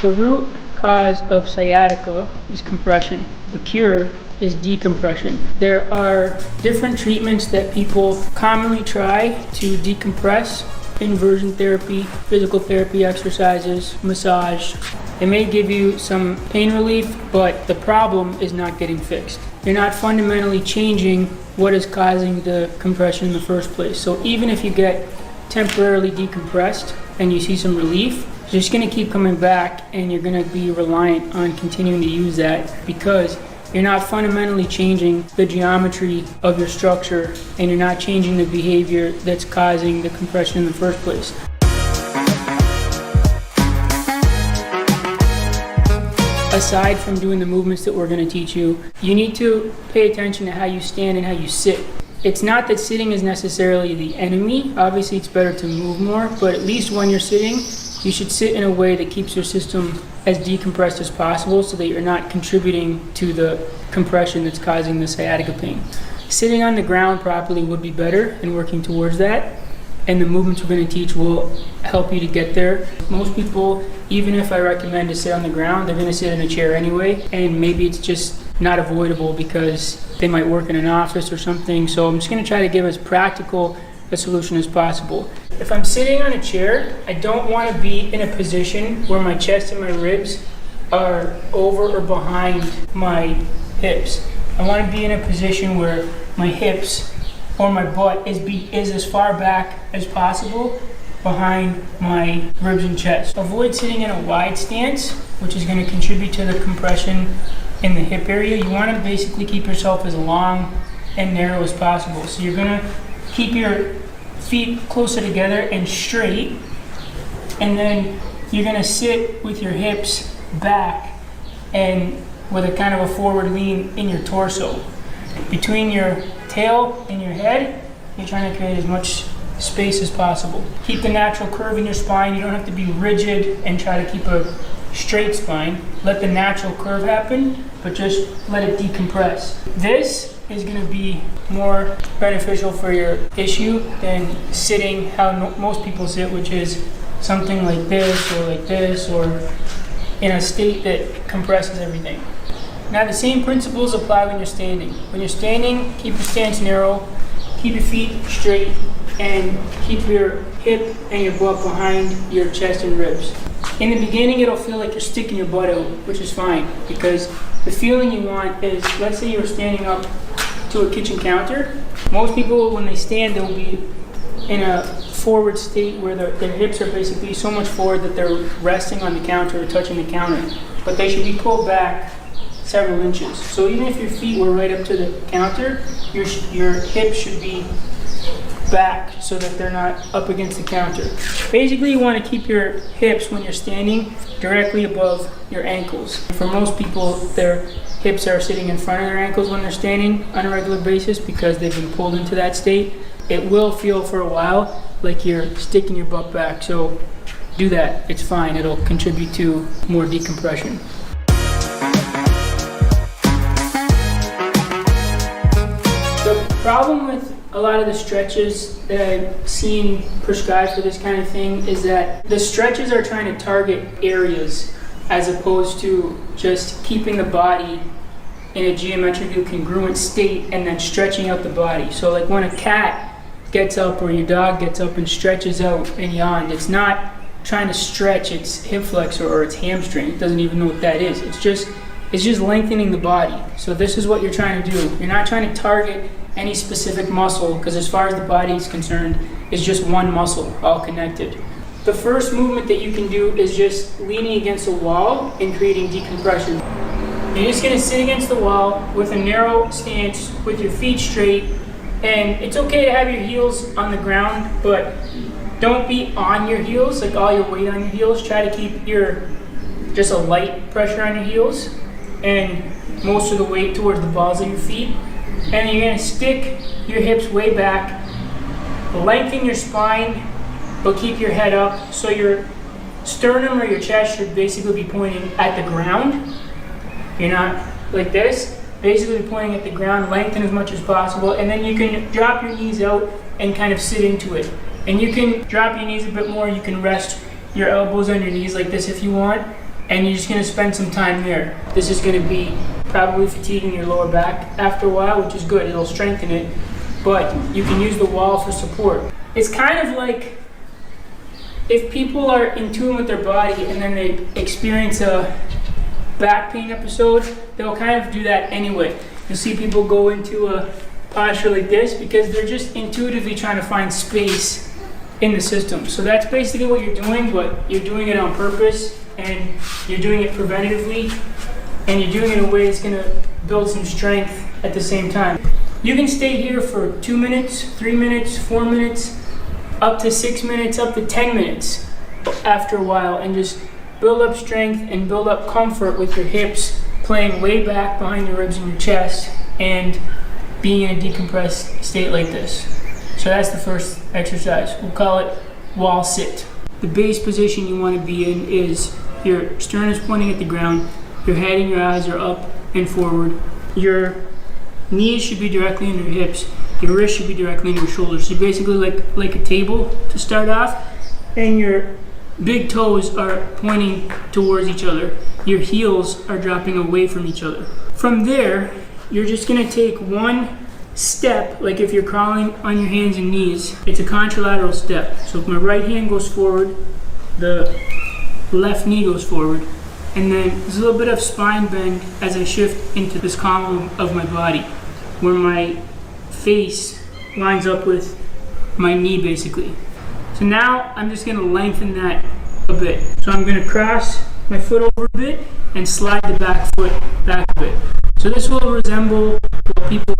The root cause of sciatica is compression. The cure is decompression. There are different treatments that people commonly try to decompress: inversion therapy, physical therapy exercises, massage. They may give you some pain relief, but the problem is not getting fixed. You're not fundamentally changing what is causing the compression in the first place. So even if you get temporarily decompressed and you see some relief, it's just going to keep coming back, and you're going to be reliant on continuing to use that because you're not fundamentally changing the geometry of your structure, and you're not changing the behavior that's causing the compression in the first place. Aside from doing the movements that we're going to teach you, you need to pay attention to how you stand and how you sit. It's not that sitting is necessarily the enemy. Obviously, it's better to move more, but at least when you're sitting, you should sit in a way that keeps your system as decompressed as possible so that you're not contributing to the compression that's causing the sciatica pain. Sitting on the ground properly would be better, and working towards that. And the movements we're going to teach will help you to get there. Most people, even if I recommend to sit on the ground, they're going to sit in a chair anyway, and maybe it's just not avoidable because they might work in an office or something. So I'm just going to try to give as practical a solution as possible. If I'm sitting on a chair, I don't want to be in a position where my chest and my ribs are over or behind my hips. I want to be in a position where my hips or my butt is as far back as possible behind my ribs and chest. Avoid sitting in a wide stance, which is going to contribute to the compression in the hip area. You want to basically keep yourself as long and narrow as possible. So you're going to keep your feet closer together and straight, and then you're going to sit with your hips back and with a kind of a forward lean in your torso. Between your tail and your head, you're trying to create as much space as possible. Keep the natural curve in your spine. You don't have to be rigid and try to keep a straight spine. Let the natural curve happen, but just let it decompress. This is going to be more beneficial for your issue than sitting how most people sit, which is something like this or in a state that compresses everything. Now the same principles apply when you're standing. When you're standing, keep your stance narrow, keep your feet straight, and keep your hip and your butt behind your chest and ribs. In the beginning, it'll feel like you're sticking your butt out, which is fine, because the feeling you want is, let's say you're standing up to a kitchen counter. Most people, when they stand, they'll be in a forward state where their hips are basically so much forward that they're resting on the counter or touching the counter. But they should be pulled back several inches. So even if your feet were right up to the counter, your hips should be back so that they're not up against the counter. Basically, you want to keep your hips when you're standing directly above your ankles. For most people, their hips are sitting in front of their ankles when they're standing on a regular basis because they've been pulled into that state. It will feel for a while like you're sticking your butt back, so do that. It's fine. It'll contribute to more decompression. The problem with a lot of the stretches that I've seen prescribed for this kind of thing is that the stretches are trying to target areas as opposed to just keeping the body in a geometrically congruent state and then stretching out the body. So like when a cat gets up or your dog gets up and stretches out and yawns, it's not trying to stretch its hip flexor or its hamstring. It doesn't even know what that is. It's just lengthening the body. So this is what you're trying to do. You're not trying to target any specific muscle, because as far as the body is concerned, it's just one muscle, all connected. The first movement that you can do is just leaning against a wall and creating decompression. You're just gonna sit against the wall with a narrow stance with your feet straight, and it's okay to have your heels on the ground, but don't be on your heels, like all your weight on your heels. Try to keep just a light pressure on your heels and most of the weight towards the balls of your feet. And you're going to stick your hips way back, lengthen your spine, but keep your head up. So your sternum or your chest should basically be pointing at the ground. You're not like this, basically pointing at the ground, lengthen as much as possible. And then you can drop your knees out and kind of sit into it. And you can drop your knees a bit more. You can rest your elbows on your knees like this if you want. and you're just going to spend some time there. This is going to be probably fatiguing your lower back after a while, which is good. It'll strengthen it, but you can use the wall for support. It's kind of like if people are in tune with their body and then they experience a back pain episode, they'll kind of do that anyway. You'll see people go into a posture like this because they're just intuitively trying to find space in the system. So that's basically what you're doing, but you're doing it on purpose, and you're doing it preventatively, and you're doing it in a way that's going to build some strength at the same time. You can stay here for 2 minutes, 3 minutes, 4 minutes, up to 6 minutes, up to 10 minutes after a while, and just build up strength and build up comfort with your hips playing way back behind your ribs and your chest and being in a decompressed state like this. So that's the first exercise. We'll call it wall sit. The base position you want to be in is your sternum is pointing at the ground, your head and your eyes are up and forward. Your knees should be directly under your hips. Your wrists should be directly under your shoulders. So basically like a table to start off, and your big toes are pointing towards each other. Your heels are dropping away from each other. From there, you're just going to take one step, like if you're crawling on your hands and knees. It's a contralateral step. So if my right hand goes forward, the left knee goes forward, and then there's a little bit of spine bend as I shift into this column of my body, where my face lines up with my knee basically. So now I'm just going to lengthen that a bit. So I'm going to cross my foot over a bit and slide the back foot back a bit. So this will resemble what people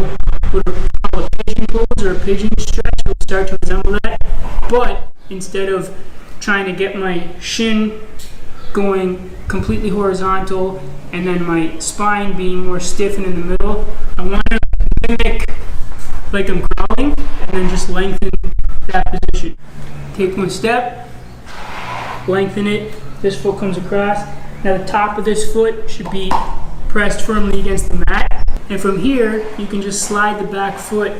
would call a pigeon pose or a pigeon stretch. It will start to resemble that. But instead of trying to get my shin going completely horizontal and then my spine being more stiff and in the middle, I want to mimic like I'm crawling and then just lengthen that position. Take one step, lengthen it, this foot comes across. Now the top of this foot should be pressed firmly against the mat, and from here you can just slide the back foot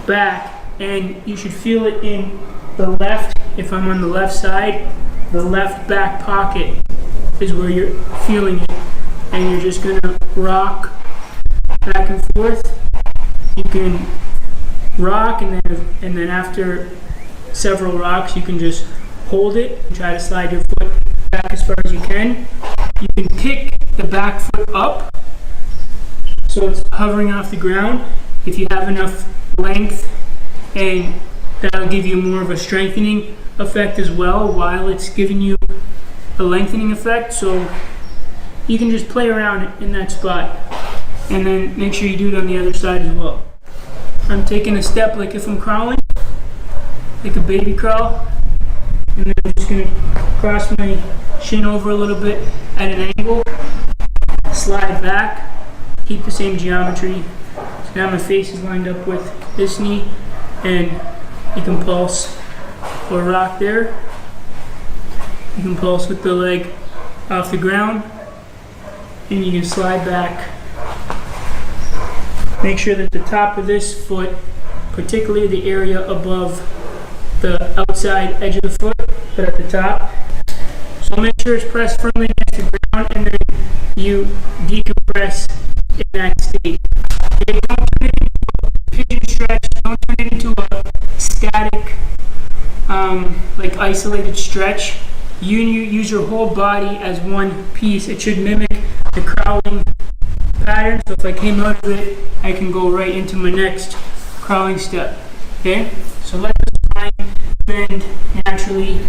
back, and you should feel it in the left. If I'm on the left side, the left back pocket is where you're feeling it, and you're just going to rock back and forth. You can rock, and then after several rocks you can just hold it and try to slide your foot back as far as you can. You can kick the back foot up so it's hovering off the ground if you have enough length, and that'll give you more of a strengthening effect as well while it's giving you a lengthening effect. So you can just play around in that spot, and then make sure you do it on the other side as well. I'm taking a step like if I'm crawling, like a baby crawl, and then I'm just going to cross my shin over a little bit at an angle, slide back, keep the same geometry. So now my face is lined up with this knee, and you can pulse or rock there. You can pulse with the leg off the ground, and you can slide back. Make sure that the top of this foot, particularly the area above the outside edge of the foot, but at the top. So make sure it's pressed firmly against the ground, and then you decompress in that state. Okay, don't turn it into a pigeon stretch, don't turn it into a static, like isolated stretch. You use your whole body as one piece. It should mimic the crawling pattern. So if I came out of it, I can go right into my next crawling step. Okay? So let the spine bend naturally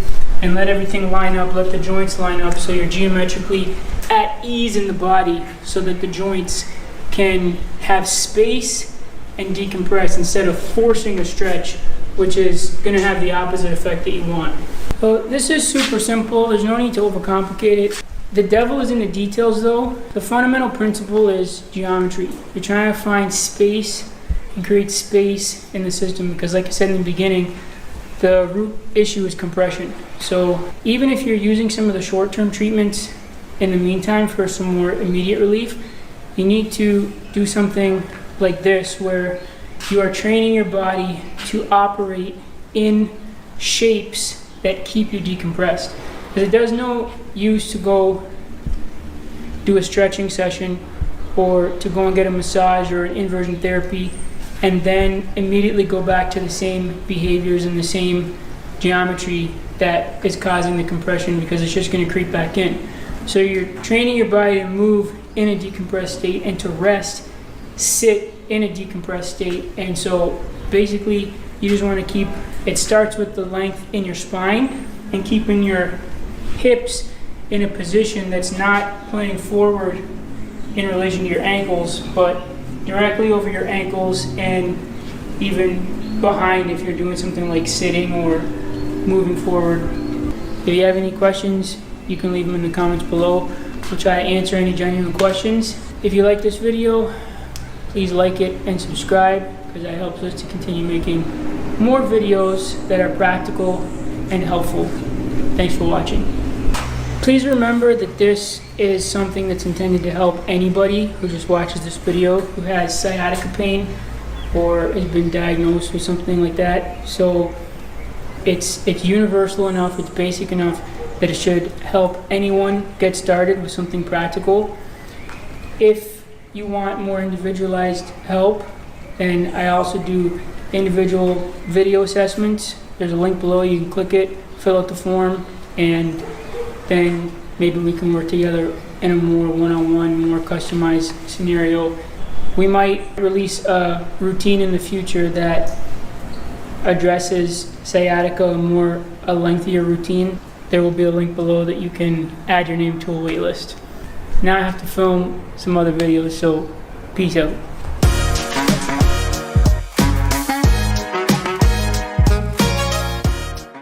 and let everything line up, let the joints line up so you're geometrically at ease in the body so that the joints can have space and decompress instead of forcing a stretch, which is going to have the opposite effect that you want. So this is super simple. There's no need to overcomplicate it. The devil is in the details though. The fundamental principle is geometry. You're trying to find space and create space in the system because, like I said in the beginning, the root issue is compression. So even if you're using some of the short-term treatments in the meantime for some more immediate relief, you need to do something like this where you are training your body to operate in shapes that keep you decompressed. Because it does no use to go do a stretching session or to go and get a massage or an inversion therapy and then immediately go back to the same behaviors and the same geometry that is causing the compression, because it's just going to creep back in. So you're training your body to move in a decompressed state and to rest, sit in a decompressed state. And so basically you just want to keep, it starts with the length in your spine and keeping your hips in a position that's not pointing forward in relation to your ankles, but directly over your ankles and even behind if you're doing something like sitting or moving forward. If you have any questions, you can leave them in the comments below. We'll try to answer any genuine questions. If you like this video, please like it and subscribe, because that helps us to continue making more videos that are practical and helpful. Thanks for watching. Please remember that this is something that's intended to help anybody who just watches this video who has sciatica pain or has been diagnosed with something like that. So it's universal enough, it's basic enough that it should help anyone get started with something practical. If you want more individualized help, then I also do individual video assessments. There's a link below, you can click it, fill out the form, and then maybe we can work together in a more one-on-one, more customized scenario. We might release a routine in the future that addresses sciatica, a lengthier routine. There will be a link below that you can add your name to a wait list. Now I have to film some other videos, so peace out.